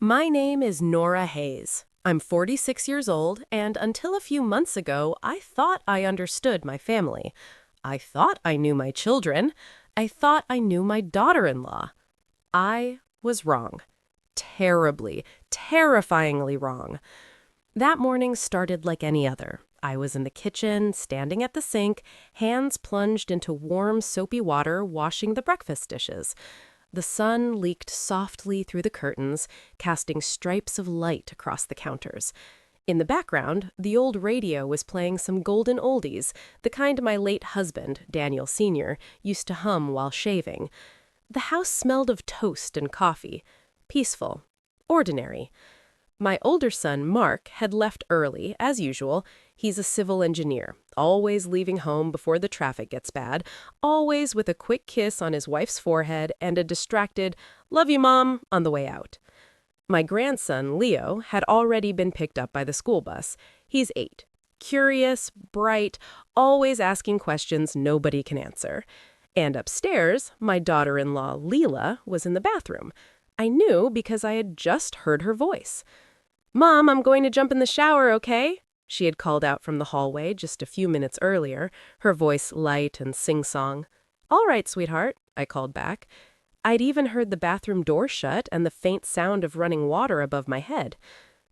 My name is Nora Hayes. I'm 46 years old, and until a few months ago, I thought I understood my family. I thought I knew my children. I thought I knew my daughter-in-law. I was wrong. Terribly, terrifyingly wrong. That morning started like any other. I was in the kitchen, standing at the sink, hands plunged into warm, soapy water, washing the breakfast dishes. The sun leaked softly through the curtains, casting stripes of light across the counters. In the background, the old radio was playing some golden oldies, the kind my late husband, Daniel Sr., used to hum while shaving. The house smelled of toast and coffee. Peaceful. Ordinary. My older son, Mark, had left early, as usual. He's a civil engineer, always leaving home before the traffic gets bad, always with a quick kiss on his wife's forehead and a distracted, "Love you, Mom," on the way out. My grandson, Leo, had already been picked up by the school bus. He's 8. Curious, bright, always asking questions nobody can answer. And upstairs, my daughter-in-law, Leela, was in the bathroom. I knew because I had just heard her voice. "Mom, I'm going to jump in the shower, okay?" She had called out from the hallway just a few minutes earlier, her voice light and sing-song. "All right, sweetheart," I called back. I'd even heard the bathroom door shut and the faint sound of running water above my head.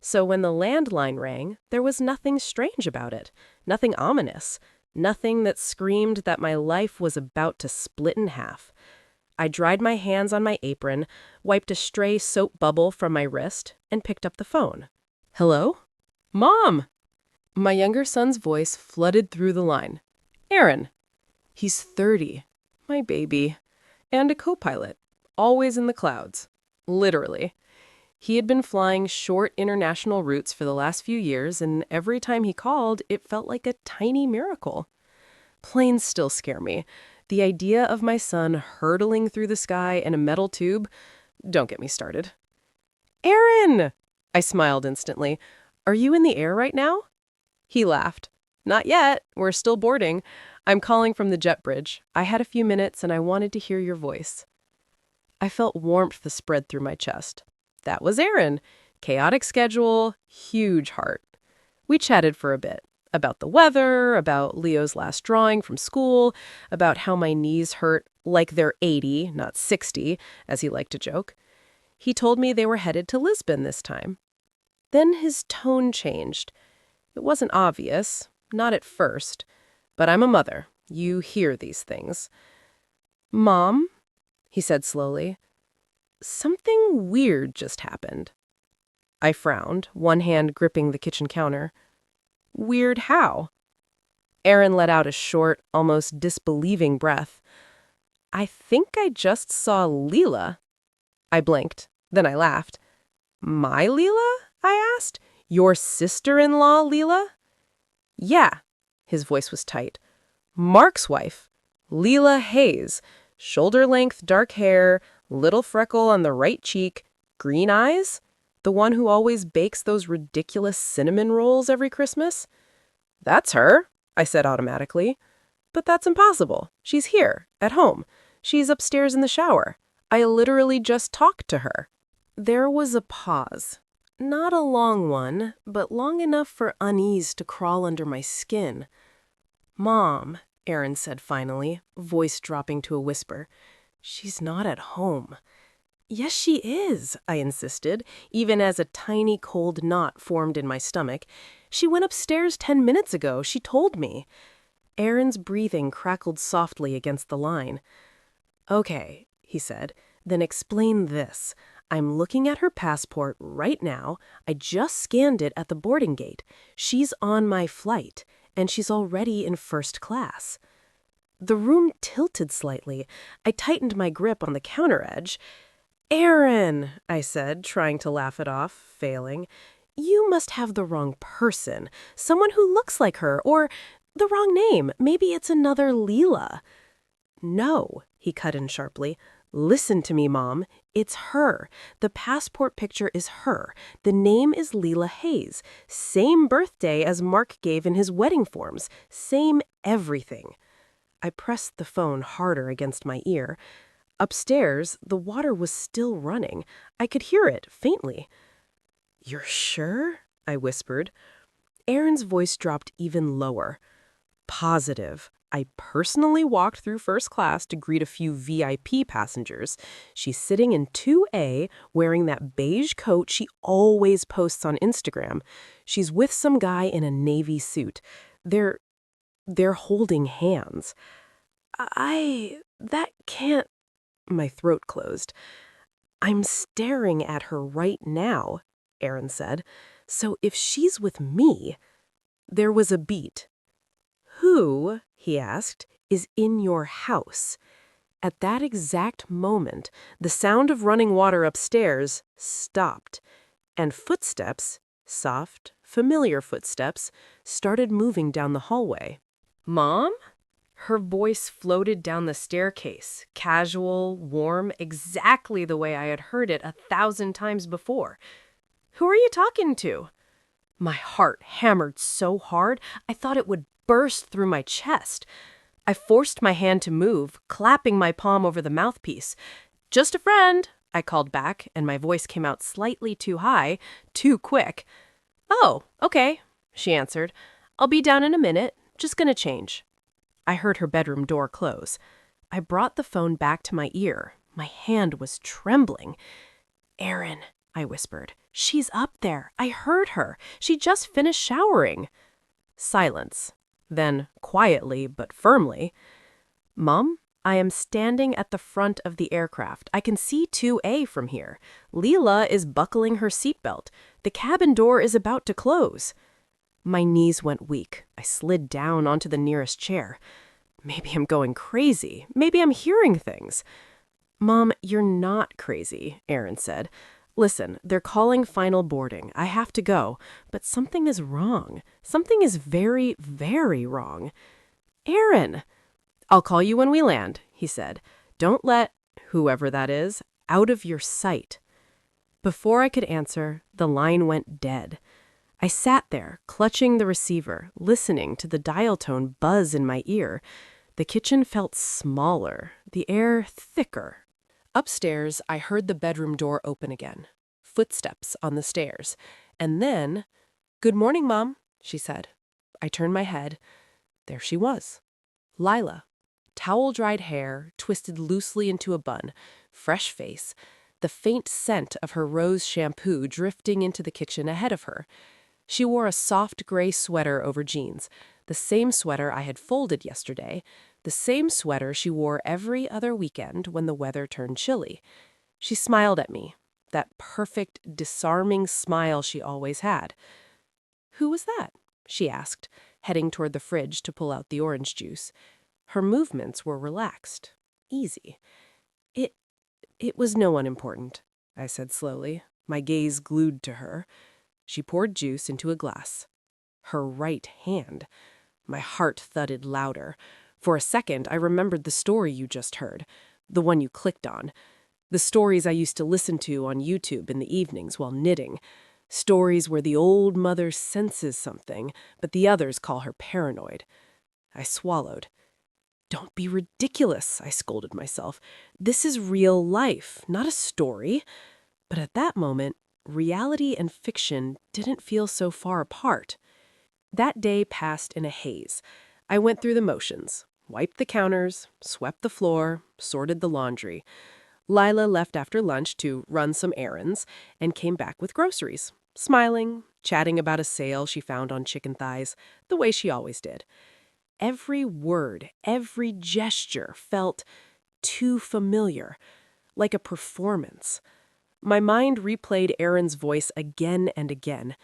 So when the landline rang, there was nothing strange about it, nothing ominous, nothing that screamed that my life was about to split in half. I dried my hands on my apron, wiped a stray soap bubble from my wrist, and picked up the phone. "Hello? Mom!" My younger son's voice flooded through the line. "Aaron." He's 30. My baby. And a co-pilot. Always in the clouds. Literally. He had been flying short international routes for the last few years, and every time he called, it felt like a tiny miracle. Planes still scare me. The idea of my son hurtling through the sky in a metal tube, don't get me started. "Aaron!" I smiled instantly. "Are you in the air right now?" He laughed. "Not yet. We're still boarding. I'm calling from the jet bridge. I had a few minutes and I wanted to hear your voice." I felt warmth spread through my chest. That was Aaron. Chaotic schedule, huge heart. We chatted for a bit. About the weather, about Leo's last drawing from school, about how my knees hurt like they're 80, not 60, as he liked to joke. He told me they were headed to Lisbon this time. Then his tone changed. It wasn't obvious, not at first, but I'm a mother. You hear these things. "Mom," he said slowly, "something weird just happened." I frowned, one hand gripping the kitchen counter. "Weird how?" Aaron let out a short, almost disbelieving breath. "I think I just saw Leela." I blinked, then I laughed. "My Leela?" I asked. "Your sister-in-law, Leela?" "Yeah." His voice was tight. "Mark's wife. Leela Hayes. Shoulder-length dark hair, little freckle on the right cheek, green eyes? The one who always bakes those ridiculous cinnamon rolls every Christmas?" "That's her," I said automatically. "But that's impossible. She's here, at home. She's upstairs in the shower. I literally just talked to her." There was a pause. Not a long one, but long enough for unease to crawl under my skin. "Mom," Aaron said finally, voice dropping to a whisper, "she's not at home." "Yes, she is," I insisted, even as a tiny cold knot formed in my stomach. "She went upstairs 10 minutes ago. She told me." Aaron's breathing crackled softly against the line. "Okay," he said, "then explain this. I'm looking at her passport right now. I just scanned it at the boarding gate. She's on my flight, and she's already in first class." The room tilted slightly. I tightened my grip on the counter edge. "Aaron," I said, trying to laugh it off, failing. "You must have the wrong person. Someone who looks like her, or the wrong name. Maybe it's another Leela." "No," he cut in sharply. "Listen to me, Mom. It's her. The passport picture is her. The name is Leela Hayes. Same birthday as Mark gave in his wedding forms. Same everything." I pressed the phone harder against my ear. Upstairs, the water was still running. I could hear it, faintly. "You're sure?" I whispered. Erin's voice dropped even lower. "Positive. I personally walked through first class to greet a few VIP passengers. She's sitting in 2A, wearing that beige coat she always posts on Instagram. She's with some guy in a navy suit. They're holding hands. That can't." My throat closed. "I'm staring at her right now," Erin said. "So if she's with me." There was a beat. "Who," he asked, "is in your house?" At that exact moment, the sound of running water upstairs stopped, and footsteps, soft, familiar footsteps, started moving down the hallway. "Mom?" Her voice floated down the staircase, casual, warm, exactly the way I had heard it 1,000 times before. "Who are you talking to?" My heart hammered so hard I thought it would burst through my chest. I forced my hand to move, clapping my palm over the mouthpiece. "Just a friend," I called back, and my voice came out slightly too high, too quick. "Oh, okay," she answered. "I'll be down in a minute. Just gonna change." I heard her bedroom door close. I brought the phone back to my ear. My hand was trembling. "Erin," I whispered. "She's up there. I heard her. She just finished showering." Silence. Then, quietly but firmly, "Mom, I am standing at the front of the aircraft. I can see 2A from here. Leela is buckling her seatbelt. The cabin door is about to close." My knees went weak. I slid down onto the nearest chair. Maybe I'm going crazy. Maybe I'm hearing things. "Mom, you're not crazy," Erin said. "Listen, they're calling final boarding. I have to go. But something is wrong. Something is very, very wrong." "Erin!" "I'll call you when we land," he said. "Don't let, whoever that is, out of your sight." Before I could answer, the line went dead. I sat there, clutching the receiver, listening to the dial tone buzz in my ear. The kitchen felt smaller, the air thicker. Upstairs, I heard the bedroom door open again. Footsteps on the stairs. And then, "Good morning, Mom," she said. I turned my head. There she was. Lila. Towel-dried hair, twisted loosely into a bun, fresh face, the faint scent of her rose shampoo drifting into the kitchen ahead of her. She wore a soft gray sweater over jeans, the same sweater I had folded yesterday, the same sweater she wore every other weekend when the weather turned chilly. She smiled at me, that perfect, disarming smile she always had. "Who was that?" she asked, heading toward the fridge to pull out the orange juice. Her movements were relaxed, easy. It was no one important," I said slowly, my gaze glued to her. She poured juice into a glass. Her right hand. My heart thudded louder. For a second, I remembered the story you just heard, the one you clicked on. The stories I used to listen to on YouTube in the evenings while knitting. Stories where the old mother senses something, but the others call her paranoid. I swallowed. "Don't be ridiculous," I scolded myself. "This is real life, not a story." But at that moment, reality and fiction didn't feel so far apart. That day passed in a haze. I went through the motions, wiped the counters, swept the floor, sorted the laundry. Lila left after lunch to run some errands and came back with groceries, smiling, chatting about a sale she found on chicken thighs, the way she always did. Every word, every gesture felt too familiar, like a performance. My mind replayed Erin's voice again and again.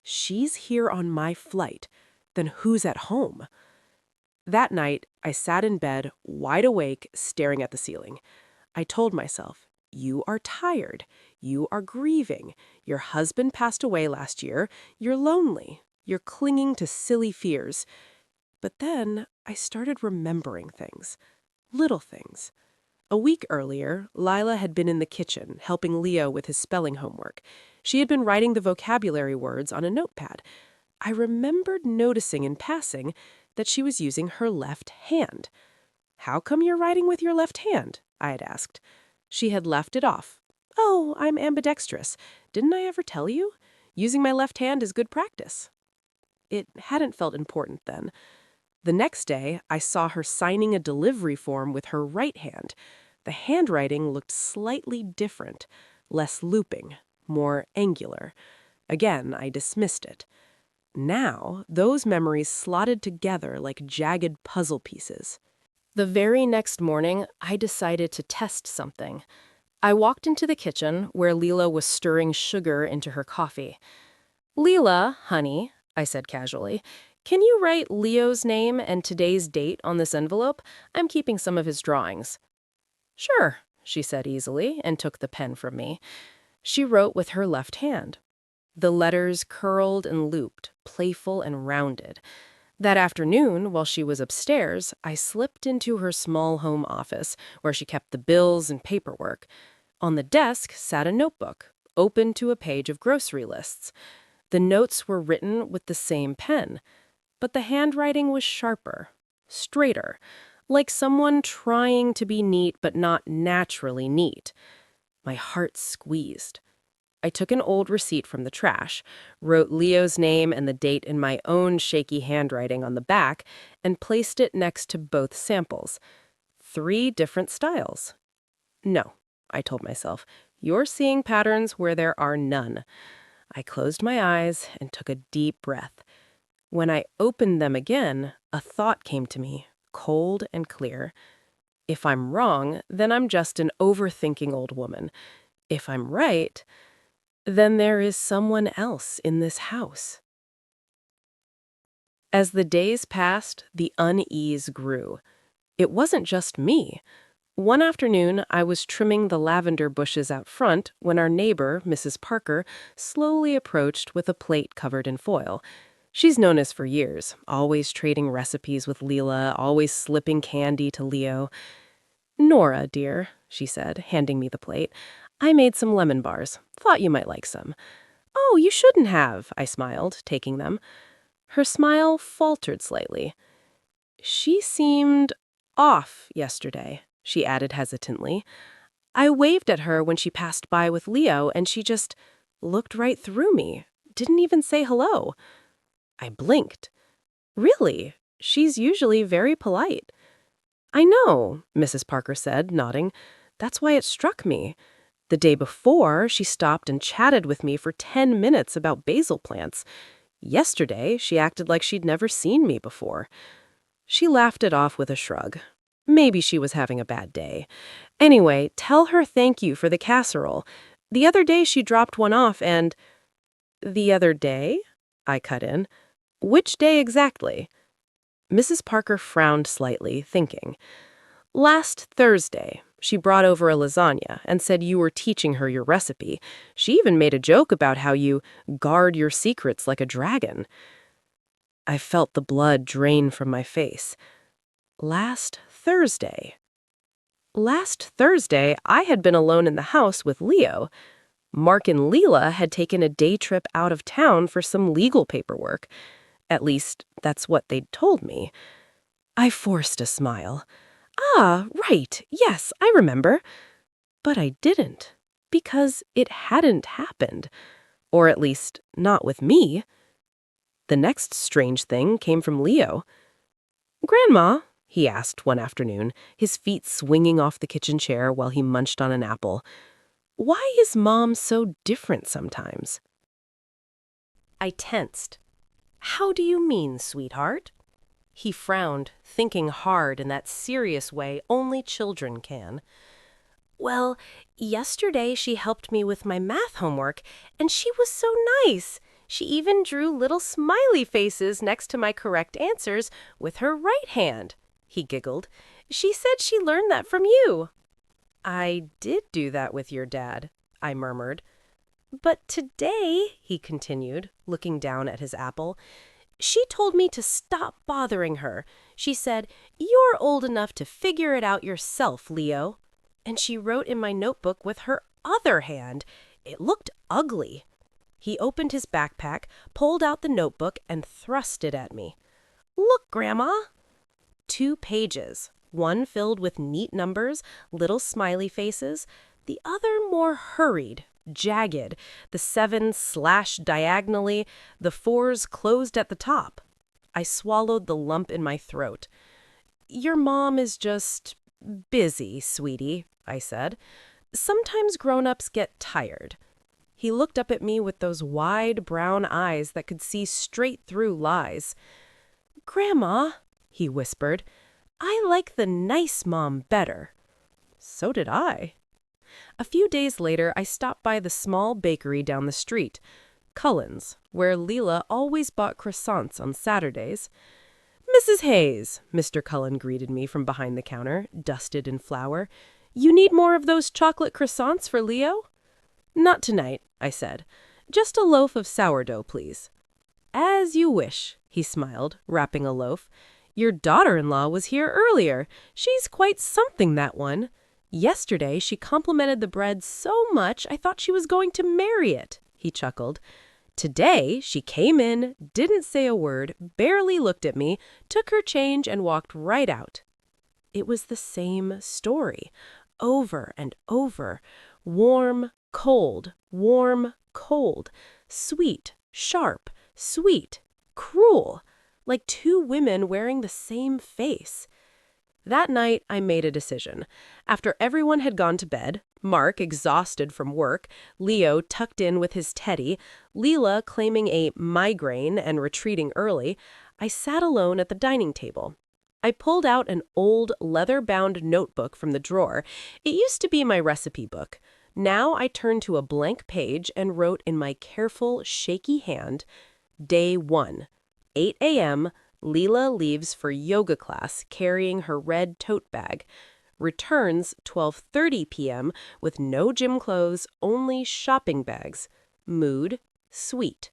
"She's here on my flight. Then who's at home?" That night, I sat in bed, wide awake, staring at the ceiling. I told myself, "You are tired. You are grieving. Your husband passed away last year. You're lonely. You're clinging to silly fears." But then I started remembering things. Little things. A week earlier, Lila had been in the kitchen, helping Leo with his spelling homework. She had been writing the vocabulary words on a notepad. I remembered noticing in passing that she was using her left hand. "How come you're writing with your left hand?" I had asked. She had left it off. Oh, I'm ambidextrous. Didn't I ever tell you? Using my left hand is good practice. It hadn't felt important then. The next day, I saw her signing a delivery form with her right hand. The handwriting looked slightly different, less looping, more angular. Again, I dismissed it. Now, those memories slotted together like jagged puzzle pieces. The very next morning, I decided to test something. I walked into the kitchen where Leela was stirring sugar into her coffee. Leela, honey, I said casually, can you write Leo's name and today's date on this envelope? I'm keeping some of his drawings. Sure, she said easily and took the pen from me. She wrote with her left hand. The letters curled and looped, playful and rounded. That afternoon, while she was upstairs, I slipped into her small home office, where she kept the bills and paperwork. On the desk sat a notebook, open to a page of grocery lists. The notes were written with the same pen, but the handwriting was sharper, straighter, like someone trying to be neat but not naturally neat. My heart squeezed. I took an old receipt from the trash, wrote Leo's name and the date in my own shaky handwriting on the back, and placed it next to both samples. 3 different styles. No, I told myself, you're seeing patterns where there are none. I closed my eyes and took a deep breath. When I opened them again, a thought came to me, cold and clear. If I'm wrong, then I'm just an overthinking old woman. If I'm right, then there is someone else in this house. As the days passed, the unease grew. It wasn't just me. One afternoon, I was trimming the lavender bushes out front when our neighbor, Mrs. Parker, slowly approached with a plate covered in foil. She's known us for years, always trading recipes with Leela, always slipping candy to Leo. Nora, dear, she said, handing me the plate. I made some lemon bars. Thought you might like some. Oh, you shouldn't have, I smiled, taking them. Her smile faltered slightly. She seemed off yesterday, she added hesitantly. I waved at her when she passed by with Leo, and she just looked right through me, didn't even say hello. I blinked. Really? She's usually very polite. I know, Mrs. Parker said, nodding. That's why it struck me. The day before, she stopped and chatted with me for 10 minutes about basil plants. Yesterday, she acted like she'd never seen me before. She laughed it off with a shrug. Maybe she was having a bad day. Anyway, tell her thank you for the casserole. The other day she dropped one off and... The other day? I cut in. Which day exactly? Mrs. Parker frowned slightly, thinking. Last Thursday, she brought over a lasagna and said you were teaching her your recipe. She even made a joke about how you guard your secrets like a dragon. I felt the blood drain from my face. Last Thursday. Last Thursday, I had been alone in the house with Leo. Mark and Leela had taken a day trip out of town for some legal paperwork. At least, that's what they'd told me. I forced a smile. Ah, right, yes, I remember. But I didn't, because it hadn't happened. Or at least, not with me. The next strange thing came from Leo. Grandma, he asked one afternoon, his feet swinging off the kitchen chair while he munched on an apple, why is Mom so different sometimes? I tensed. How do you mean, sweetheart? He frowned, thinking hard in that serious way only children can. Well, yesterday she helped me with my math homework, and she was so nice. She even drew little smiley faces next to my correct answers with her right hand. He giggled. She said she learned that from you. I did do that with your dad, I murmured. But today, he continued, looking down at his apple, she told me to stop bothering her. She said, "You're old enough to figure it out yourself, Leo." And she wrote in my notebook with her other hand. It looked ugly. He opened his backpack, pulled out the notebook, and thrust it at me. Look, Grandma. 2 pages, one filled with neat numbers, little smiley faces, the other more hurried, jagged, the 7s slashed diagonally, the 4s closed at the top. I swallowed the lump in my throat. "Your mom is just busy, sweetie," I said. "Sometimes grown-ups get tired." He looked up at me with those wide brown eyes that could see straight through lies. "Grandma," he whispered, "I like the nice mom better." So did I. A few days later, I stopped by the small bakery down the street, Cullen's, where Leela always bought croissants on Saturdays. "Mrs. Hayes," Mr. Cullen greeted me from behind the counter, dusted in flour. "You need more of those chocolate croissants for Leo?" "Not tonight," I said. "Just a loaf of sourdough, please." "As you wish," he smiled, wrapping a loaf. "Your daughter-in-law was here earlier. She's quite something, that one. Yesterday she complimented the bread so much I thought she was going to marry it," he chuckled. "Today she came in, didn't say a word, barely looked at me, took her change and walked right out." It was the same story, over and over. Warm, cold, warm, cold. Sweet, sharp, sweet, cruel. Like two women wearing the same face. That night, I made a decision. After everyone had gone to bed, Mark exhausted from work, Leo tucked in with his teddy, Leela claiming a migraine and retreating early, I sat alone at the dining table. I pulled out an old leather-bound notebook from the drawer. It used to be my recipe book. Now I turned to a blank page and wrote in my careful, shaky hand, Day 1, 8 a.m., Leela leaves for yoga class carrying her red tote bag. Returns 12:30 p.m. with no gym clothes, only shopping bags. Mood, sweet.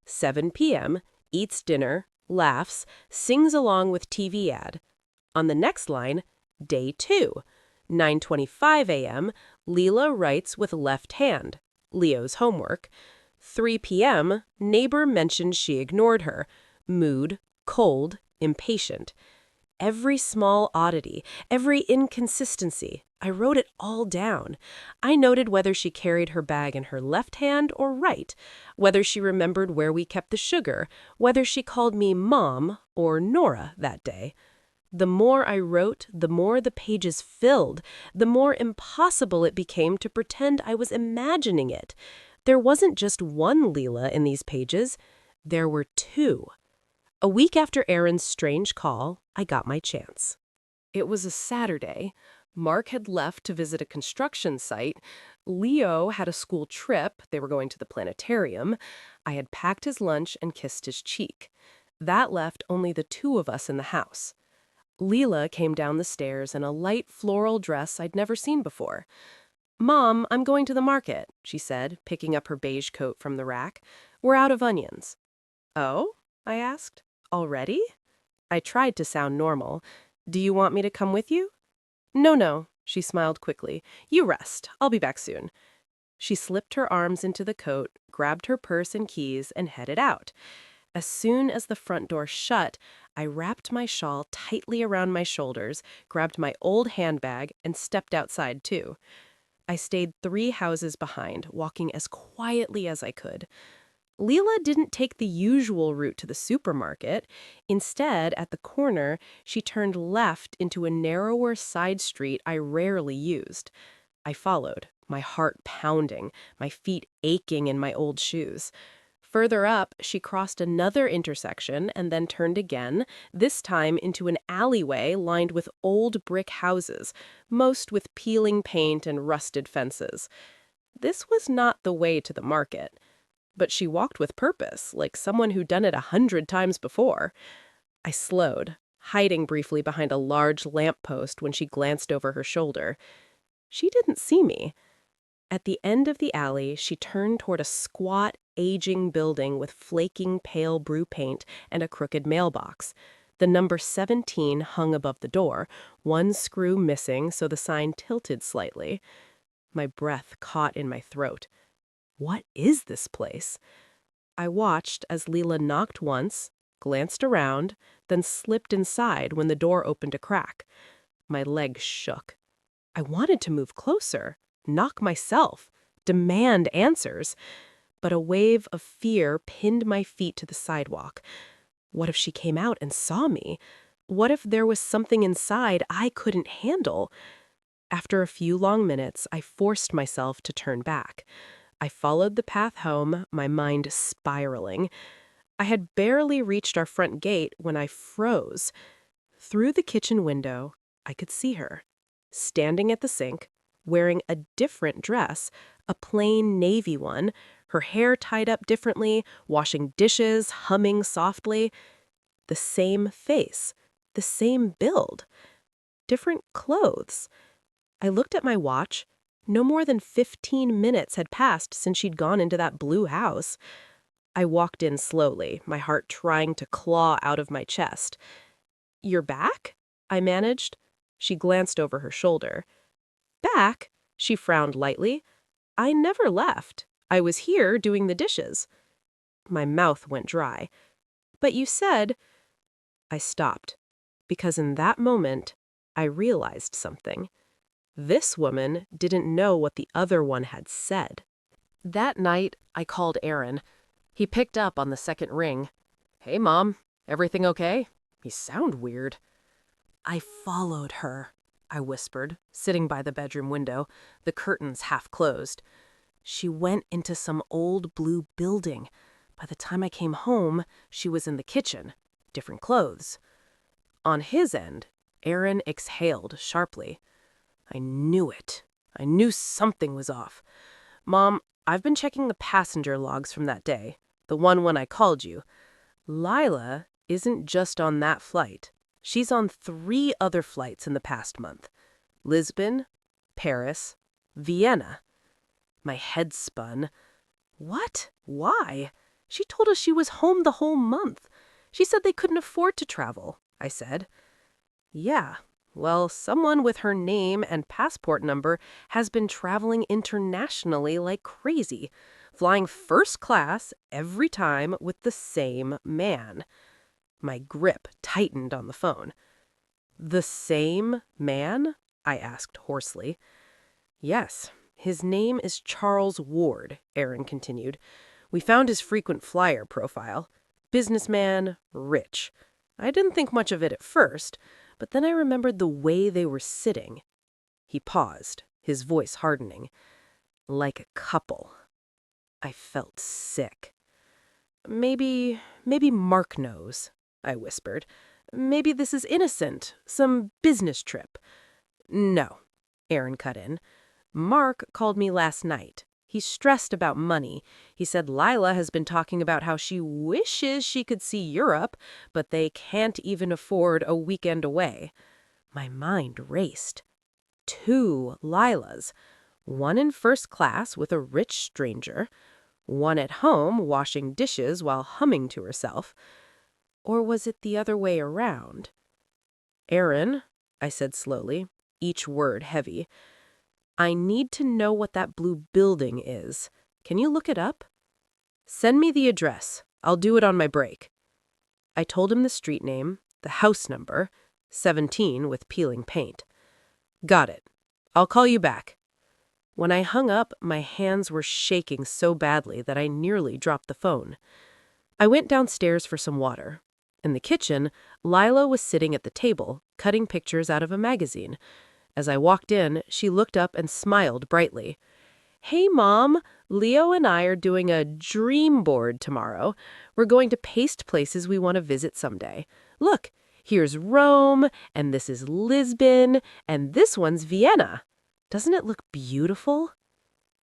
7 p.m., eats dinner, laughs, sings along with TV ad. On the next line, Day 2, 9:25 a.m., Leela writes with left hand, Leo's homework. 3 p.m., neighbor mentions she ignored her. Mood, cold, impatient. Every small oddity, every inconsistency, I wrote it all down. I noted whether she carried her bag in her left hand or right, whether she remembered where we kept the sugar, whether she called me Mom or Nora that day. The more I wrote, the more the pages filled, the more impossible it became to pretend I was imagining it. There wasn't just one Leela in these pages. There were two. A week after Aaron's strange call, I got my chance. It was a Saturday. Mark had left to visit a construction site. Leo had a school trip. They were going to the planetarium. I had packed his lunch and kissed his cheek. That left only the two of us in the house. Leela came down the stairs in a light floral dress I'd never seen before. "Mom, I'm going to the market," she said, picking up her beige coat from the rack. "We're out of onions." "Oh?" I asked. "Already?" I tried to sound normal. "Do you want me to come with you?" No, she smiled quickly. "You rest. I'll be back soon." She slipped her arms into the coat, grabbed her purse and keys, and headed out. As soon as the front door shut, I wrapped my shawl tightly around my shoulders, grabbed my old handbag, and stepped outside too. I stayed 3 houses behind, walking as quietly as I could. Leela didn't take the usual route to the supermarket. Instead, at the corner, she turned left into a narrower side street I rarely used. I followed, my heart pounding, my feet aching in my old shoes. Further up, she crossed another intersection and then turned again, this time into an alleyway lined with old brick houses, most with peeling paint and rusted fences. This was not the way to the market. But she walked with purpose, like someone who'd done it 100 times before. I slowed, hiding briefly behind a large lamppost when she glanced over her shoulder. She didn't see me. At the end of the alley, she turned toward a squat, aging building with flaking pale brew paint and a crooked mailbox. The number 17 hung above the door, one screw missing so the sign tilted slightly. My breath caught in my throat. What is this place? I watched as Leela knocked once, glanced around, then slipped inside when the door opened a crack. My legs shook. I wanted to move closer, knock myself, demand answers. But a wave of fear pinned my feet to the sidewalk. What if she came out and saw me? What if there was something inside I couldn't handle? After a few long minutes, I forced myself to turn back. I followed the path home, my mind spiraling. I had barely reached our front gate when I froze. Through the kitchen window, I could see her, standing at the sink, wearing a different dress, a plain navy one, her hair tied up differently, washing dishes, humming softly. The same face, the same build, different clothes. I looked at my watch. No more than 15 minutes had passed since she'd gone into that blue house. I walked in slowly, my heart trying to claw out of my chest. "You're back?" I managed. She glanced over her shoulder. "Back?" She frowned lightly. "I never left. I was here doing the dishes." My mouth went dry. "But you said—" I stopped, because in that moment, I realized something. This woman didn't know what the other one had said. That night, I called Aaron. He picked up on the second ring. "Hey, Mom. Everything okay? You sound weird." "I followed her," I whispered, sitting by the bedroom window, the curtains half closed. "She went into some old blue building. By the time I came home, she was in the kitchen. Different clothes." On his end, Aaron exhaled sharply. "I knew it. I knew something was off. Mom, I've been checking the passenger logs from that day, the one when I called you. Lila isn't just on that flight. She's on 3 other flights in the past month. Lisbon, Paris, Vienna." My head spun. "What? Why? She told us she was home the whole month. She said they couldn't afford to travel," I said. "Yeah, well, someone with her name and passport number has been traveling internationally like crazy, flying first class every time with the same man." My grip tightened on the phone. "The same man?" I asked hoarsely. "Yes, his name is Charles Ward," Aaron continued. "We found his frequent flyer profile. Businessman, rich. I didn't think much of it at first, but then I remembered the way they were sitting." He paused, his voice hardening. "Like a couple." I felt sick. Maybe Mark knows," I whispered. "Maybe this is innocent, some business trip." "No," Aaron cut in. "Mark called me last night. He's stressed about money. He said Lila has been talking about how she wishes she could see Europe, but they can't even afford a weekend away." My mind raced. 2 Lilas. One in first class with a rich stranger. One at home washing dishes while humming to herself. Or was it the other way around? "Aaron," I said slowly, each word heavy, "I need to know what that blue building is. Can you look it up?" "Send me the address. I'll do it on my break." I told him the street name, the house number, 17 with peeling paint. "Got it. I'll call you back." When I hung up, my hands were shaking so badly that I nearly dropped the phone. I went downstairs for some water. In the kitchen, Lila was sitting at the table, cutting pictures out of a magazine. As I walked in, she looked up and smiled brightly. "Hey, Mom, Leo and I are doing a dream board tomorrow. We're going to paste places we want to visit someday. Look, here's Rome, and this is Lisbon, and this one's Vienna. Doesn't it look beautiful?"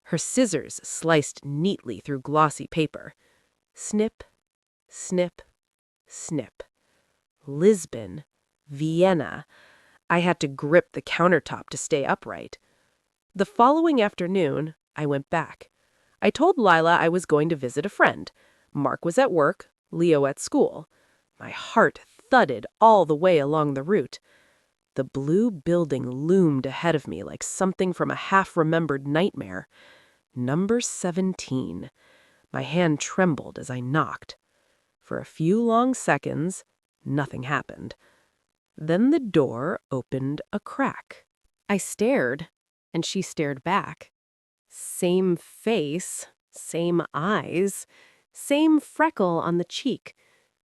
Her scissors sliced neatly through glossy paper. Snip, snip, snip. Lisbon, Vienna. I had to grip the countertop to stay upright. The following afternoon, I went back. I told Lila I was going to visit a friend. Mark was at work, Leo at school. My heart thudded all the way along the route. The blue building loomed ahead of me like something from a half-remembered nightmare. Number 17. My hand trembled as I knocked. For a few long seconds, nothing happened. Then the door opened a crack. I stared, and she stared back. Same face, same eyes, same freckle on the cheek.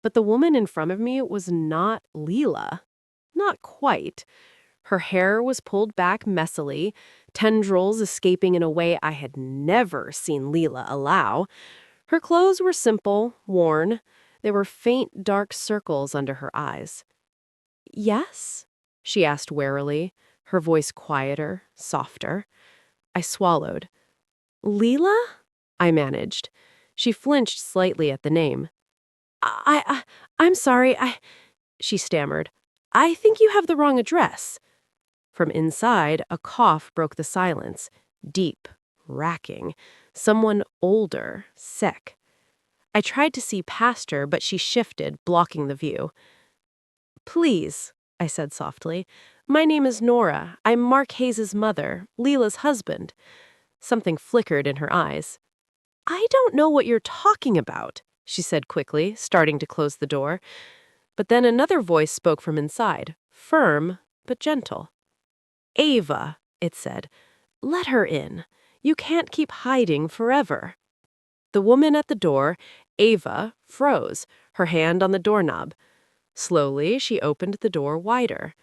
But the woman in front of me was not Leela. Not quite. Her hair was pulled back messily, tendrils escaping in a way I had never seen Leela allow. Her clothes were simple, worn. There were faint, dark circles under her eyes. "Yes?" she asked warily, her voice quieter, softer. I swallowed. "Leela?" I managed. She flinched slightly at the name. I'm sorry, she stammered. "I think you have the wrong address." From inside, a cough broke the silence, deep, racking. Someone older, sick. I tried to see past her, but she shifted, blocking the view. "Please," I said softly. "My name is Nora. I'm Mark Hayes' mother, Leela's husband." Something flickered in her eyes. "I don't know what you're talking about," she said quickly, starting to close the door. But then another voice spoke from inside, firm but gentle. "Ava," it said, "let her in. You can't keep hiding forever." The woman at the door, Ava, froze, her hand on the doorknob. Slowly, she opened the door wider.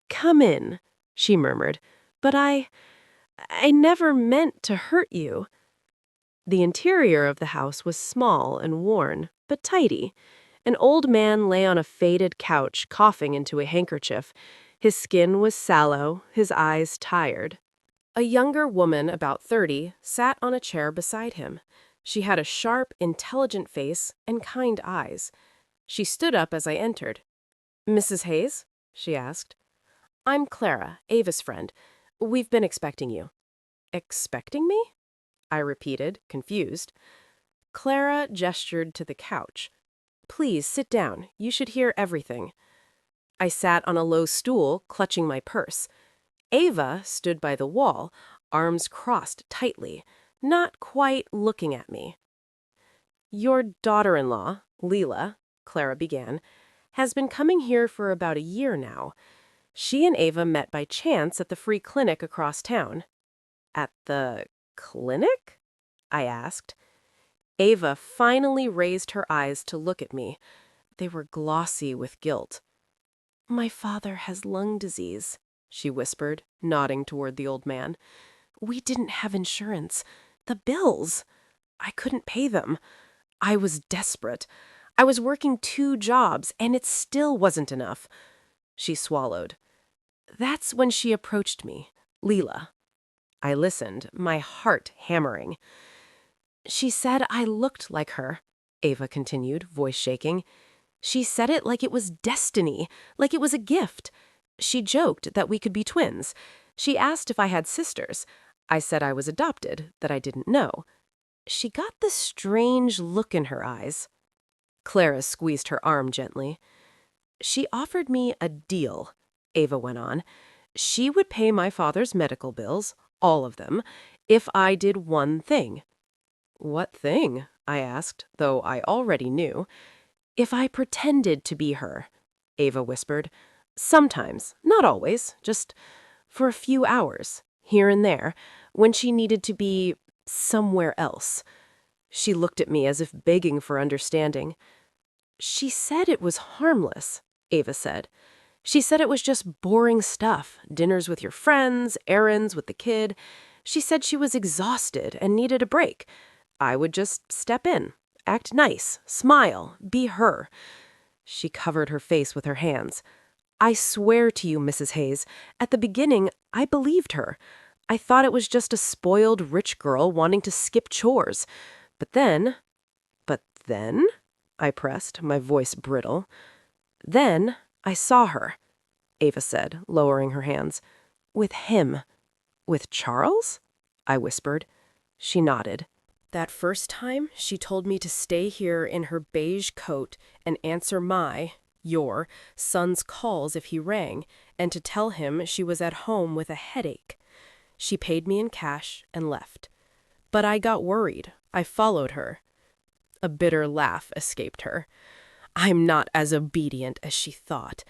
"Come in," she murmured, "but I never meant to hurt you." The interior of the house was small and worn, but tidy. An old man lay on a faded couch, coughing into a handkerchief. His skin was sallow, his eyes tired. A younger woman, about 30, sat on a chair beside him. She had a sharp, intelligent face and kind eyes. She stood up as I entered. "Mrs. Hayes?" she asked. "I'm Clara, Ava's friend. We've been expecting you." "Expecting me?" I repeated, confused. Clara gestured to the couch. "Please sit down. You should hear everything." I sat on a low stool, clutching my purse. Ava stood by the wall, arms crossed tightly, not quite looking at me. "Your daughter-in-law, Leela," Clara began, "has been coming here for about a year now. She and Ava met by chance at the free clinic across town." "At the clinic?" I asked. Ava finally raised her eyes to look at me. They were glossy with guilt. "My father has lung disease," she whispered, nodding toward the old man. "We didn't have insurance. The bills! I couldn't pay them. I was desperate. I was working 2 jobs, and it still wasn't enough." She swallowed. "That's when she approached me, Leela." I listened, my heart hammering. "She said I looked like her," Ava continued, voice shaking. "She said it like it was destiny, like it was a gift. She joked that we could be twins. She asked if I had sisters. I said I was adopted, that I didn't know. She got this strange look in her eyes." Clara squeezed her arm gently. "She offered me a deal," Ava went on. "She would pay my father's medical bills, all of them, if I did one thing." "What thing?" I asked, though I already knew. "If I pretended to be her," Ava whispered. "Sometimes, not always, just for a few hours, here and there, when she needed to be somewhere else." She looked at me as if begging for understanding. "She said it was harmless," Ava said. "She said it was just boring stuff, dinners with your friends, errands with the kid. She said she was exhausted and needed a break. I would just step in, act nice, smile, be her." She covered her face with her hands. "I swear to you, Mrs. Hayes, at the beginning, I believed her. I thought it was just a spoiled rich girl wanting to skip chores. But then—" "But then?" I pressed, my voice brittle. "Then I saw her," Ava said, lowering her hands. "With him." "With Charles?" I whispered. She nodded. "That first time, she told me to stay here in her beige coat and answer your son's calls if he rang, and to tell him she was at home with a headache. She paid me in cash and left. But I got worried. I followed her." A bitter laugh escaped her. "I'm not as obedient as she thought.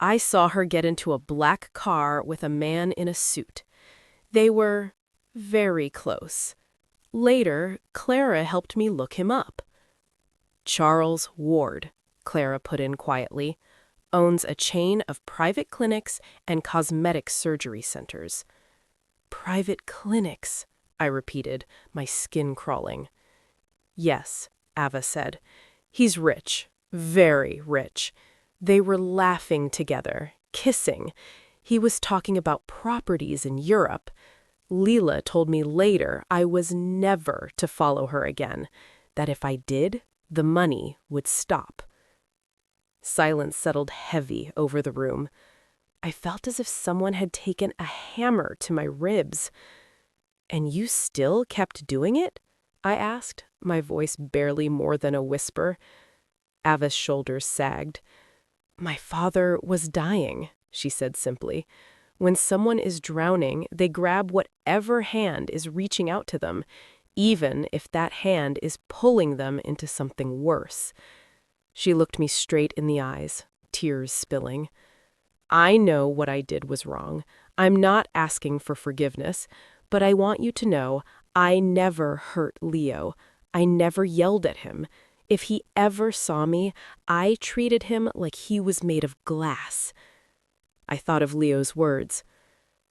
I saw her get into a black car with a man in a suit. They were very close. Later, Clara helped me look him up. Charles Ward, Clara put in quietly, owns a chain of private clinics and cosmetic surgery centers. Private clinics, I repeated, my skin crawling. Yes, Ava said. He's rich, very rich. They were laughing together, kissing. He was talking about properties in Europe. Leela told me later I was never to follow her again, that if I did, the money would stop. Silence settled heavy over the room. I felt as if someone had taken a hammer to my ribs. "And you still kept doing it?" I asked, my voice barely more than a whisper. Ava's shoulders sagged. "My father was dying," she said simply. "When someone is drowning, they grab whatever hand is reaching out to them, even if that hand is pulling them into something worse." She looked me straight in the eyes, tears spilling. "I know what I did was wrong. I'm not asking for forgiveness, but I want you to know I never hurt Leo. I never yelled at him. If he ever saw me, I treated him like he was made of glass." I thought of Leo's words.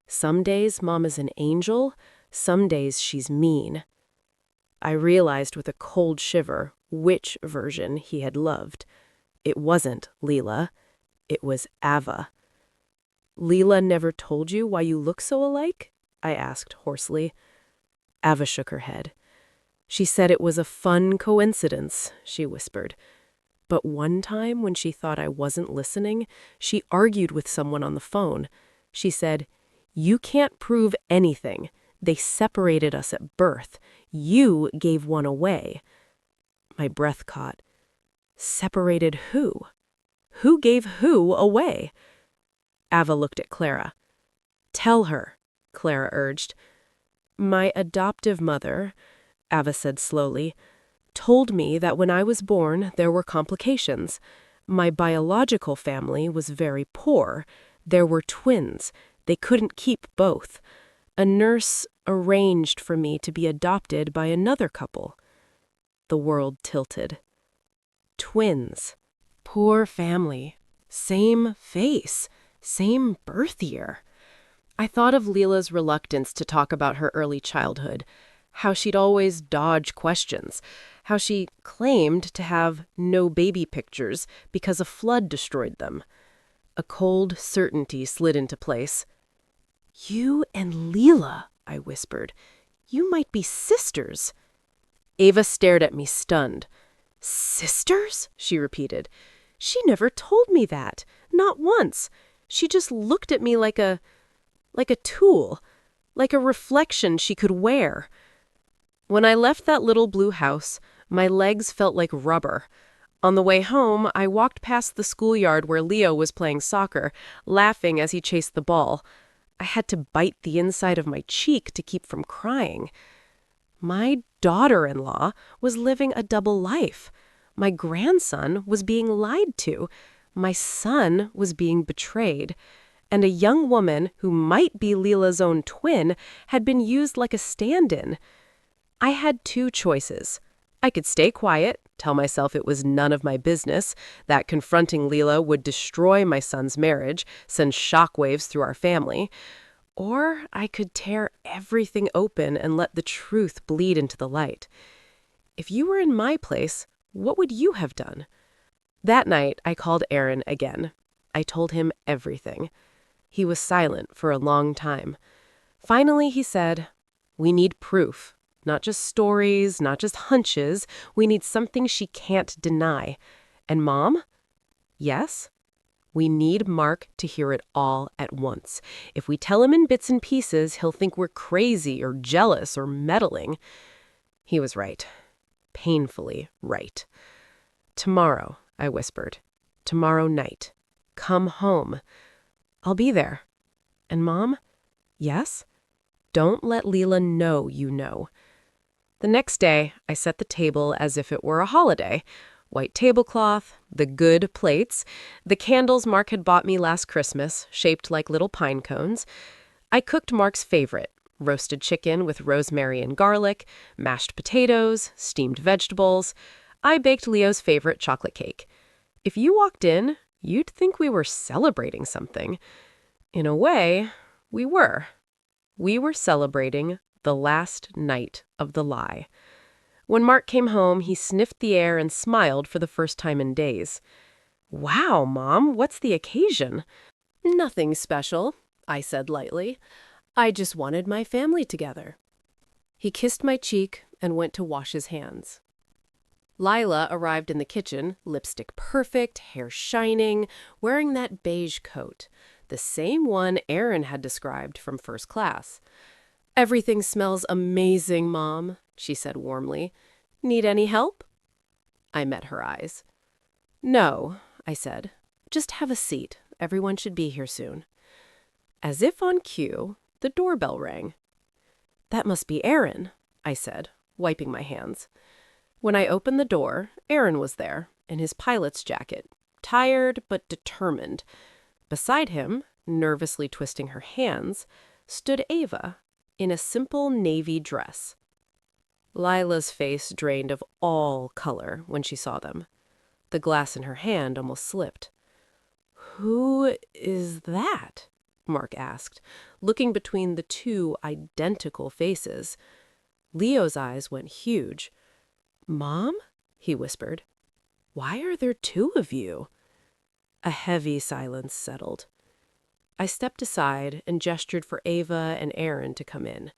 "Some days Mom is an angel, some days she's mean." I realized with a cold shiver which version he had loved. It wasn't Leela. It was Ava. "Leela never told you why you look so alike?" I asked hoarsely. Ava shook her head. "She said it was a fun coincidence," she whispered. "But one time when she thought I wasn't listening, she argued with someone on the phone. She said, 'You can't prove anything. They separated us at birth. You gave one away.'" My breath caught. Separated who? Who gave who away? Ava looked at Clara. "Tell her," Clara urged. "My adoptive mother," Ava said slowly, "told me that when I was born there were complications. My biological family was very poor. There were twins. They couldn't keep both. A nurse arranged for me to be adopted by another couple." The world tilted. Twins. Poor family. Same face. Same birth year. I thought of Leela's reluctance to talk about her early childhood, how she'd always dodge questions, how she claimed to have no baby pictures because a flood destroyed them. A cold certainty slid into place. "You and Leela," I whispered. "You might be sisters." Ava stared at me stunned. "Sisters?" she repeated. "She never told me that. Not once. She just looked at me like a tool, like a reflection she could wear." When I left that little blue house, my legs felt like rubber. On the way home, I walked past the schoolyard where Leo was playing soccer, laughing as he chased the ball. I had to bite the inside of my cheek to keep from crying. My daughter-in-law was living a double life. My grandson was being lied to. My son was being betrayed. And a young woman who might be Leela's own twin had been used like a stand-in. I had two choices. I could stay quiet, tell myself it was none of my business, that confronting Leela would destroy my son's marriage, send shockwaves through our family. Or I could tear everything open and let the truth bleed into the light. If you were in my place, what would you have done? That night, I called Aaron again. I told him everything. He was silent for a long time. Finally, he said, "We need proof. Not just stories, not just hunches. We need something she can't deny. And Mom?" "Yes?" "We need Mark to hear it all at once. If we tell him in bits and pieces, he'll think we're crazy or jealous or meddling." He was right. Painfully right. "Tomorrow," I whispered. "Tomorrow night. Come home. I'll be there." "And Mom?" "Yes?" "Don't let Leela know you know." The next day, I set the table as if it were a holiday. White tablecloth, the good plates, the candles Mark had bought me last Christmas, shaped like little pine cones. I cooked Mark's favorite, roasted chicken with rosemary and garlic, mashed potatoes, steamed vegetables. I baked Leo's favorite chocolate cake. If you walked in, you'd think we were celebrating something. In a way, we were. We were celebrating the last night of the lie. When Mark came home, he sniffed the air and smiled for the first time in days. "Wow, Mom, what's the occasion?" "Nothing special," I said lightly. "I just wanted my family together." He kissed my cheek and went to wash his hands. Lila arrived in the kitchen, lipstick perfect, hair shining, wearing that beige coat, the same one Aaron had described from first class. "Everything smells amazing, Mom," she said warmly. "Need any help?" I met her eyes. "No," I said. "Just have a seat. Everyone should be here soon." As if on cue, the doorbell rang. "That must be Aaron," I said, wiping my hands. When I opened the door, Aaron was there, in his pilot's jacket, tired but determined. Beside him, nervously twisting her hands, stood Ava, in a simple navy dress. Lila's face drained of all color when she saw them. The glass in her hand almost slipped. "Who is that?" Mark asked, looking between the two identical faces. Leo's eyes went huge. "Mom?" he whispered. "Why are there two of you?" A heavy silence settled. I stepped aside and gestured for Ava and Aaron to come in.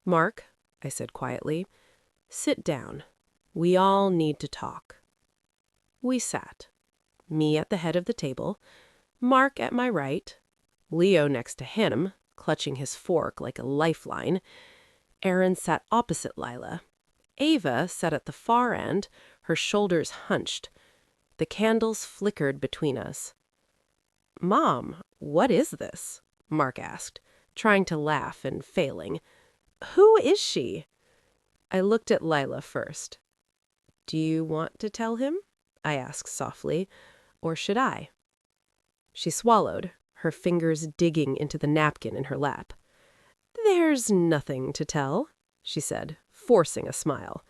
"Mark," I said quietly, "sit down. We all need to talk." We sat, me at the head of the table, Mark at my right, Leo next to him, clutching his fork like a lifeline. Aaron sat opposite Lila. Ava sat at the far end, her shoulders hunched. The candles flickered between us. "Mom, what is this?" Mark asked, trying to laugh and failing. "Who is she?" I looked at Lila first. "Do you want to tell him?" I asked softly. "Or should I?" She swallowed, her fingers digging into the napkin in her lap. "There's nothing to tell," she said, forcing a smile.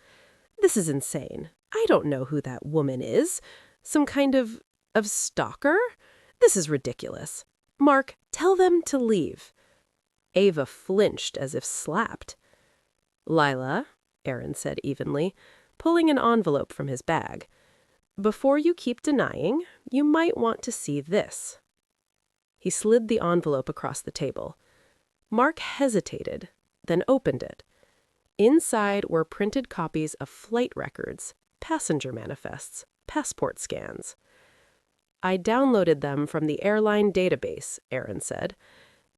"This is insane. I don't know who that woman is. Some kind of stalker? This is ridiculous. Mark, tell them to leave." Ava flinched as if slapped. "Lila," Aaron said evenly, pulling an envelope from his bag. "Before you keep denying, you might want to see this." He slid the envelope across the table. Mark hesitated, then opened it. Inside were printed copies of flight records, passenger manifests, passport scans. "I downloaded them from the airline database," Aaron said.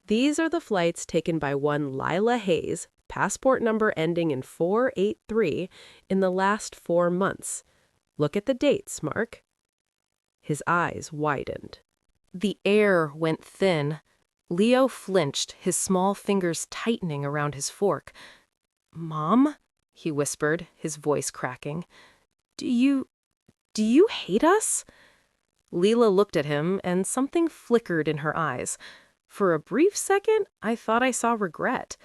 "These are the flights taken by one Lila Hayes, passport number ending in 483, in the last 4 months. Look at the dates, Mark." His eyes widened. The air went thin. Leo flinched, his small fingers tightening around his fork. "Mom?" he whispered, his voice cracking. Do you hate us?" Leela looked at him, and something flickered in her eyes. For a brief second, I thought I saw regret.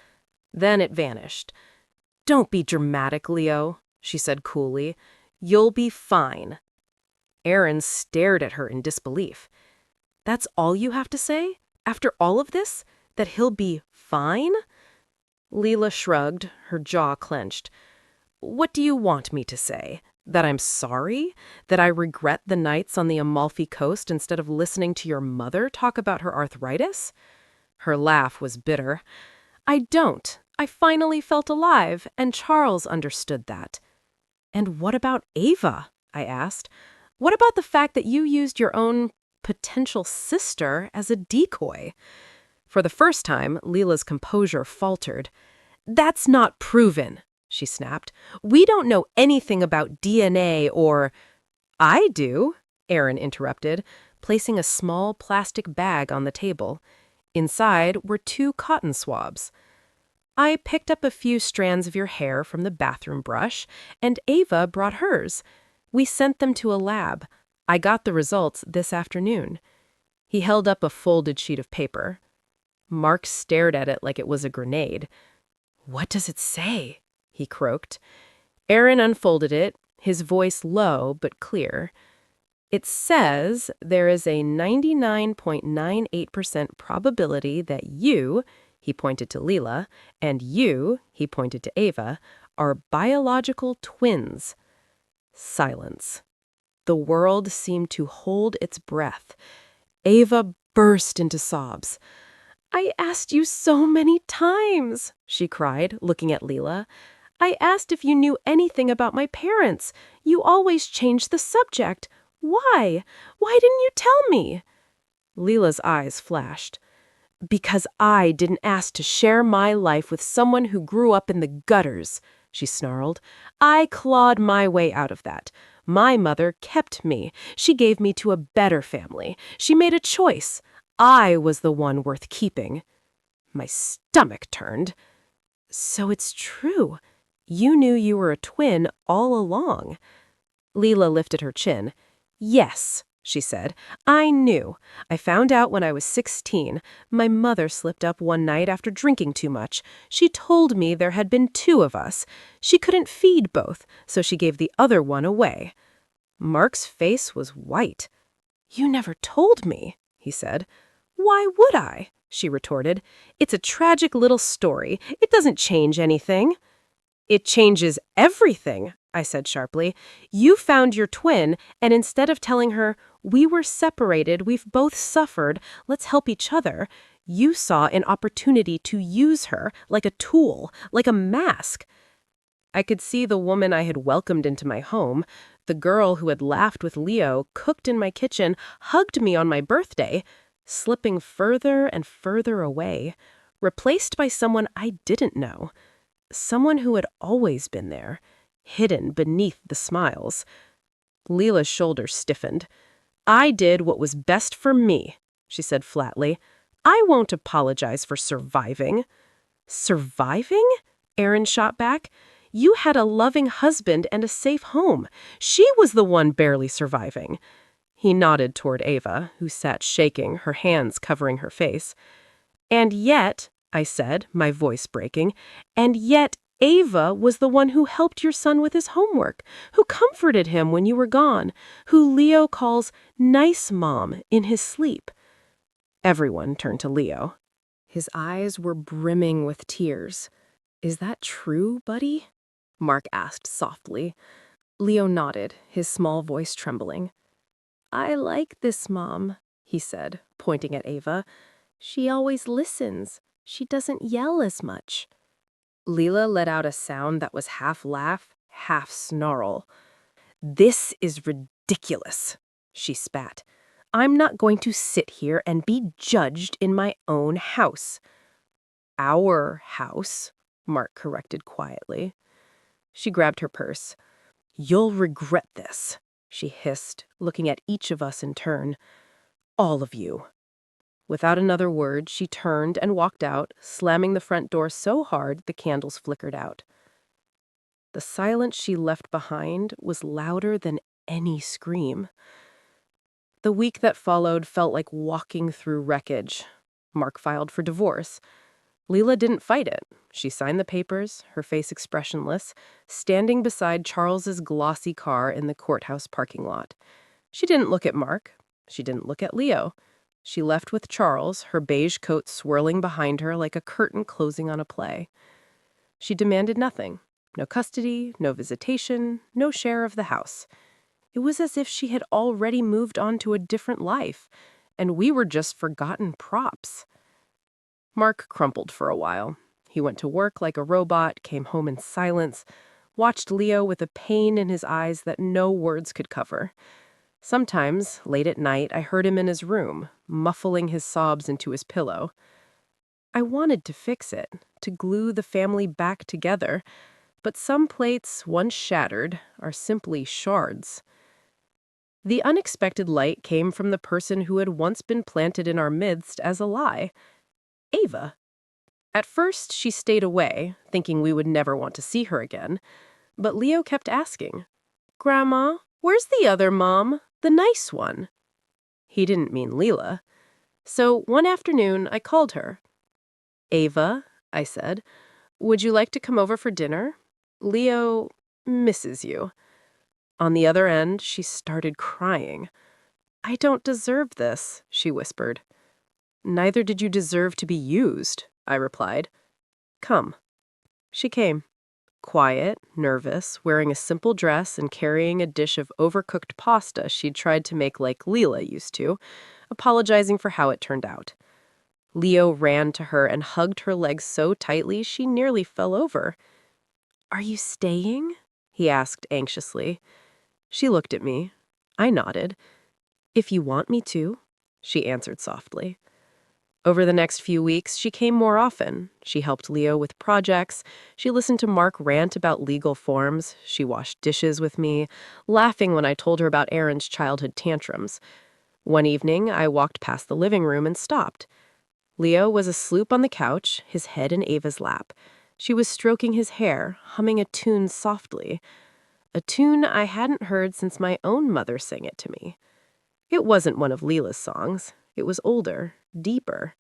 Then it vanished. "Don't be dramatic, Leo," she said coolly. "You'll be fine." Aaron stared at her in disbelief. "That's all you have to say? After all of this? That he'll be fine?" Leela shrugged, her jaw clenched. "What do you want me to say? That I'm sorry? That I regret the nights on the Amalfi Coast instead of listening to your mother talk about her arthritis?" Her laugh was bitter. "I don't. I finally felt alive, and Charles understood that." "And what about Ava?" I asked. "What about the fact that you used your own potential sister as a decoy?" For the first time, Leela's composure faltered. "That's not proven," she snapped. "We don't know anything about DNA or—" "I do," Aaron interrupted, placing a small plastic bag on the table. Inside were 2 cotton swabs. "I picked up a few strands of your hair from the bathroom brush, and Ava brought hers. We sent them to a lab. I got the results this afternoon." He held up a folded sheet of paper. Mark stared at it like it was a grenade. "What does it say?" he croaked. Aaron unfolded it, his voice low but clear. "It says there is a 99.98% probability that you," he pointed to Leela, "and you," he pointed to Ava, "are biological twins." Silence. The world seemed to hold its breath. Ava burst into sobs. "I asked you so many times," she cried, looking at Leela. "I asked if you knew anything about my parents. You always changed the subject. Why? Why didn't you tell me?" Leela's eyes flashed. "Because I didn't ask to share my life with someone who grew up in the gutters," she snarled. "I clawed my way out of that. My mother kept me. She gave me to a better family. She made a choice. I was the one worth keeping." My stomach turned. "So it's true. You knew you were a twin all along." Leela lifted her chin. "Yes," she said. "I knew. I found out when I was 16. My mother slipped up one night after drinking too much. She told me there had been two of us. She couldn't feed both, so she gave the other one away." Mark's face was white. "You never told me," he said. "Why would I?" she retorted. "It's a tragic little story. It doesn't change anything." "It changes everything," I said sharply. "You found your twin, and instead of telling her, 'We were separated, we've both suffered, let's help each other,' you saw an opportunity to use her like a tool, like a mask." I could see the woman I had welcomed into my home, the girl who had laughed with Leo, cooked in my kitchen, hugged me on my birthday, slipping further and further away, replaced by someone I didn't know. Someone who had always been there, hidden beneath the smiles. Leela's shoulders stiffened. "I did what was best for me," she said flatly. "I won't apologize for surviving." "Surviving?" Aaron shot back. "You had a loving husband and a safe home. She was the one barely surviving." He nodded toward Ava, who sat shaking, her hands covering her face. "And yet," I said, my voice breaking, "and yet Ava was the one who helped your son with his homework, who comforted him when you were gone, who Leo calls nice mom in his sleep." Everyone turned to Leo. His eyes were brimming with tears. "Is that true, buddy?" Mark asked softly. Leo nodded, his small voice trembling. "I like this mom," he said, pointing at Ava. "She always listens. She doesn't yell as much." Leela let out a sound that was half laugh, half snarl. "This is ridiculous," she spat. "I'm not going to sit here and be judged in my own house." "Our house," Mark corrected quietly. She grabbed her purse. "You'll regret this," she hissed, looking at each of us in turn. "All of you." Without another word, she turned and walked out, slamming the front door so hard the candles flickered out. The silence she left behind was louder than any scream. The week that followed felt like walking through wreckage. Mark filed for divorce. Leela didn't fight it. She signed the papers, her face expressionless, standing beside Charles's glossy car in the courthouse parking lot. She didn't look at Mark. She didn't look at Leo. She left with Charles, her beige coat swirling behind her like a curtain closing on a play. She demanded nothing. No custody, no visitation, no share of the house. It was as if she had already moved on to a different life, and we were just forgotten props. Mark crumpled for a while. He went to work like a robot, came home in silence, watched Leo with a pain in his eyes that no words could cover. Sometimes, late at night, I heard him in his room, muffling his sobs into his pillow. I wanted to fix it, to glue the family back together, but some plates, once shattered, are simply shards. The unexpected light came from the person who had once been planted in our midst as a lie. Ava. At first, she stayed away, thinking we would never want to see her again, but Leo kept asking, "Grandma, Where's the other mom? The nice one." He didn't mean Leela. So one afternoon, I called her. "Ava," I said, "would you like to come over for dinner? Leo misses you." On the other end, she started crying. "I don't deserve this," she whispered. "Neither did you deserve to be used," I replied. "Come." She came. Quiet, nervous, wearing a simple dress and carrying a dish of overcooked pasta she'd tried to make like Leela used to, apologizing for how it turned out. Leo ran to her and hugged her legs so tightly she nearly fell over. "Are you staying?" he asked anxiously. She looked at me. I nodded. "If you want me to," she answered softly. Over the next few weeks, she came more often. She helped Leo with projects. She listened to Mark rant about legal forms. She washed dishes with me, laughing when I told her about Aaron's childhood tantrums. One evening, I walked past the living room and stopped. Leo was asleep on the couch, his head in Ava's lap. She was stroking his hair, humming a tune softly. A tune I hadn't heard since my own mother sang it to me. It wasn't one of Leela's songs. It was older, deeper.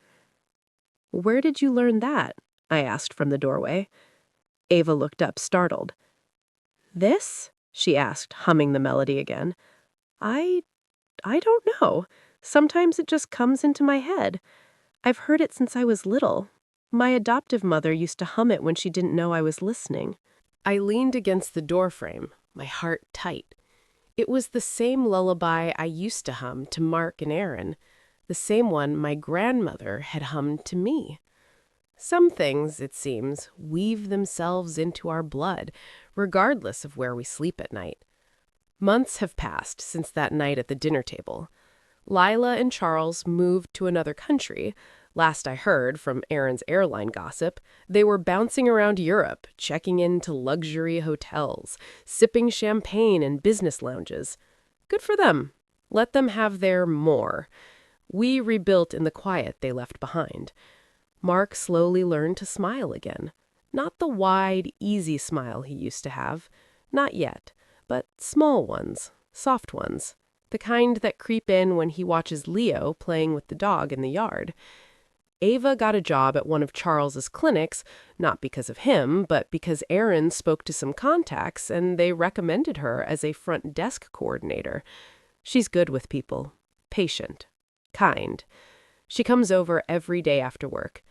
"Where did you learn that?" I asked from the doorway. Ava looked up, startled. "This?" she asked, humming the melody again. I don't know. Sometimes it just comes into my head. I've heard it since I was little. My adoptive mother used to hum it when she didn't know I was listening." I leaned against the doorframe, my heart tight. It was the same lullaby I used to hum to Mark and Aaron, the same one my grandmother had hummed to me. Some things, it seems, weave themselves into our blood, regardless of where we sleep at night. Months have passed since that night at the dinner table. Lila and Charles moved to another country. Last I heard from Aaron's airline gossip, they were bouncing around Europe, checking into luxury hotels, sipping champagne in business lounges. Good for them. Let them have their more. We rebuilt in the quiet they left behind. Mark slowly learned to smile again. Not the wide, easy smile he used to have. Not yet, but small ones, soft ones. The kind that creep in when he watches Leo playing with the dog in the yard. Ava got a job at one of Charles's clinics, not because of him, but because Aaron spoke to some contacts and they recommended her as a front desk coordinator. She's good with people, patient, kind. She comes over every day after work.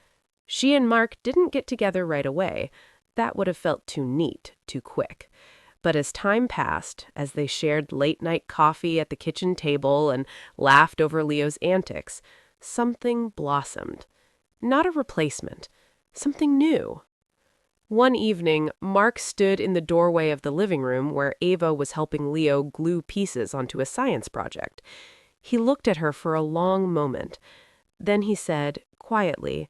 She and Mark didn't get together right away. That would have felt too neat, too quick. But as time passed, as they shared late-night coffee at the kitchen table and laughed over Leo's antics, something blossomed. Not a replacement, something new. One evening, Mark stood in the doorway of the living room where Ava was helping Leo glue pieces onto a science project. He looked at her for a long moment. Then he said, quietly,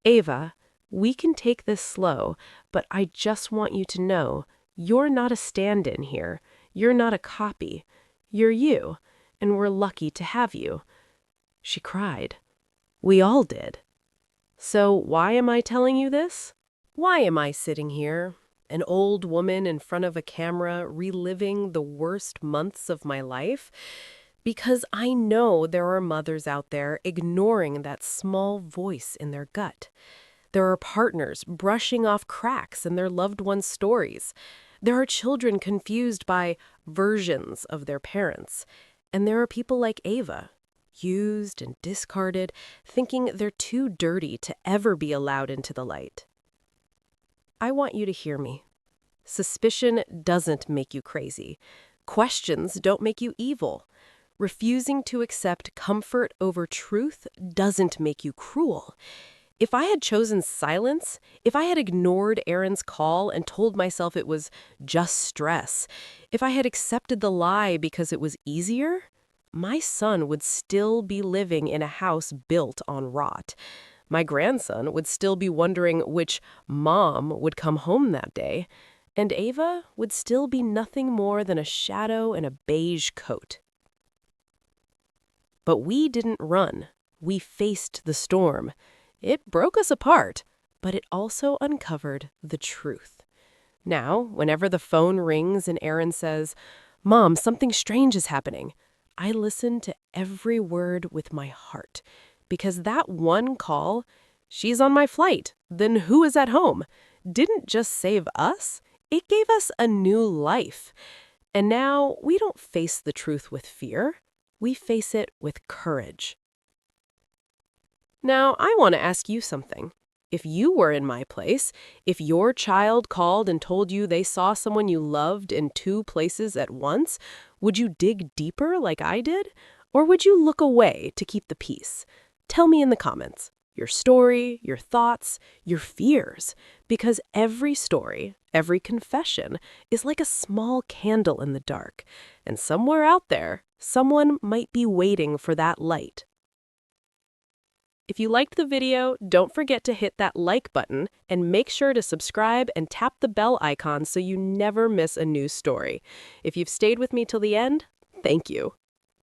"Ava, we can take this slow, but I just want you to know you're not a stand-in here. You're not a copy. You're you, and we're lucky to have you." She cried. We all did. So why am I telling you this? Why am I sitting here, an old woman in front of a camera, reliving the worst months of my life? Because I know there are mothers out there ignoring that small voice in their gut. There are partners brushing off cracks in their loved ones' stories. There are children confused by versions of their parents. And there are people like Ava, used and discarded, thinking they're too dirty to ever be allowed into the light. I want you to hear me. Suspicion doesn't make you crazy. Questions don't make you evil. Refusing to accept comfort over truth doesn't make you cruel. If I had chosen silence, if I had ignored Aaron's call and told myself it was just stress, if I had accepted the lie because it was easier, my son would still be living in a house built on rot. My grandson would still be wondering which mom would come home that day, and Ava would still be nothing more than a shadow in a beige coat. But we didn't run. We faced the storm. It broke us apart, but it also uncovered the truth. Now, whenever the phone rings and Aaron says, "Mom, something strange is happening." I listened to every word with my heart. Because that one call, "She's on my flight, then who is at home?" didn't just save us, it gave us a new life. And now we don't face the truth with fear, we face it with courage. Now, I want to ask you something. If you were in my place, if your child called and told you they saw someone you loved in two places at once, would you dig deeper like I did? Or would you look away to keep the peace? Tell me in the comments your story, your thoughts, your fears. Because every story, every confession is like a small candle in the dark. And somewhere out there, someone might be waiting for that light. If you liked the video, don't forget to hit that like button and make sure to subscribe and tap the bell icon so you never miss a new story. If you've stayed with me till the end, thank you.